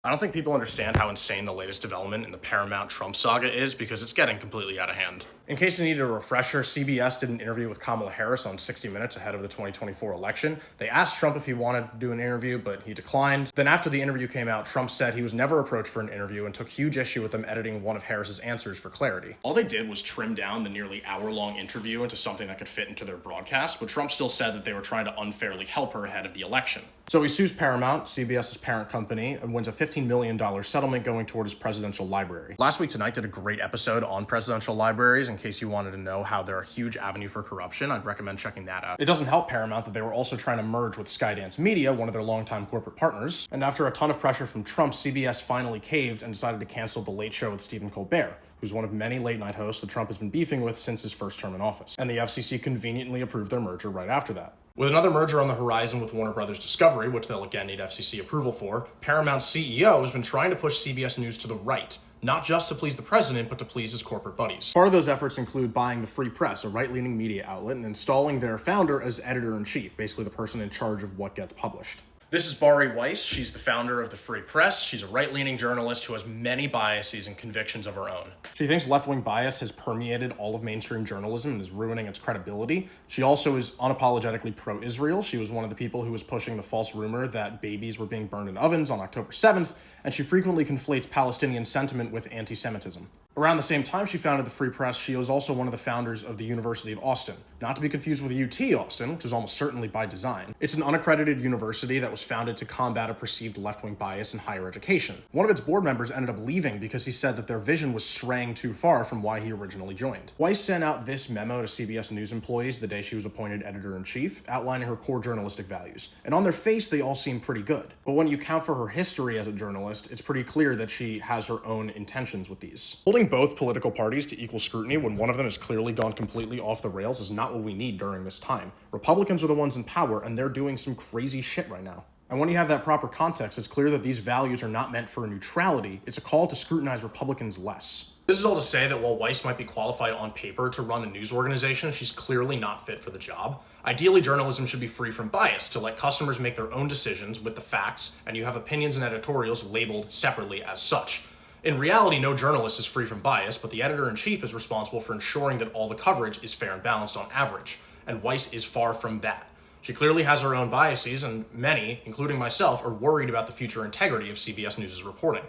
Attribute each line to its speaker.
Speaker 1: I don't think people understand how insane the latest development in the Paramount Trump saga is because it's getting completely out of hand. In case you needed a refresher, CBS did an interview with Kamala Harris on 60 Minutes ahead of the 2024 election. They asked Trump if he wanted to do an interview, but he declined. Then after the interview came out, Trump said he was never approached for an interview and took huge issue with them editing one of Harris's answers for clarity. All they did was trim down the nearly hour-long interview into something that could fit into their broadcast, but Trump still said that they were trying to unfairly help her ahead of the election. So he sues Paramount, CBS's parent company, and wins a $15 million settlement going toward his presidential library. Last Week Tonight did a great episode on presidential libraries. In case you wanted to know how they're a huge avenue for corruption, I'd recommend checking that out. It doesn't help Paramount that they were also trying to merge with Skydance Media, one of their longtime corporate partners. And after a ton of pressure from Trump, CBS finally caved and decided to cancel The Late Show with Stephen Colbert, who's one of many late-night hosts that Trump has been beefing with since his first term in office. And the FCC conveniently approved their merger right after that. With another merger on the horizon with Warner Brothers Discovery, which they'll again need FCC approval for, Paramount's CEO has been trying to push CBS News to the right, not just to please the president, but to please his corporate buddies. Part of those efforts include buying the Free Press, a right-leaning media outlet, and installing their founder as editor-in-chief, basically the person in charge of what gets published. This is Bari Weiss. She's the founder of the Free Press. She's a right-leaning journalist who has many biases and convictions of her own. She thinks left-wing bias has permeated all of mainstream journalism and is ruining its credibility. She also is unapologetically pro-Israel. She was one of the people who was pushing the false rumor that babies were being burned in ovens on October 7th, and she frequently conflates Palestinian sentiment with anti-Semitism. Around the same time she founded the Free Press, she was also one of the founders of the University of Austin, not to be confused with UT Austin, which is almost certainly by design. It's an unaccredited university that was founded to combat a perceived left-wing bias in higher education. One of its board members ended up leaving because he said that their vision was straying too far from why he originally joined. Weiss sent out this memo to CBS News employees the day she was appointed editor-in-chief, outlining her core journalistic values. And on their face, they all seem pretty good. But when you account for her history as a journalist, it's pretty clear that she has her own intentions with these. Holding both political parties to equal scrutiny when one of them has clearly gone completely off the rails is not what we need during this time. Republicans are the ones in power, and they're doing some crazy shit right now. And when you have that proper context, it's clear that these values are not meant for neutrality. It's a call to scrutinize Republicans less. This is all to say that while Weiss might be qualified on paper to run a news organization, she's clearly not fit for the job. Ideally, journalism should be free from bias to let customers make their own decisions with the facts, and you have opinions and editorials labeled separately as such. In reality, no journalist is free from bias, but the editor-in-chief is responsible for ensuring that all the coverage is fair and balanced on average, and Weiss is far from that. She clearly has her own biases, and many, including myself, are worried about the future integrity of CBS News' reporting.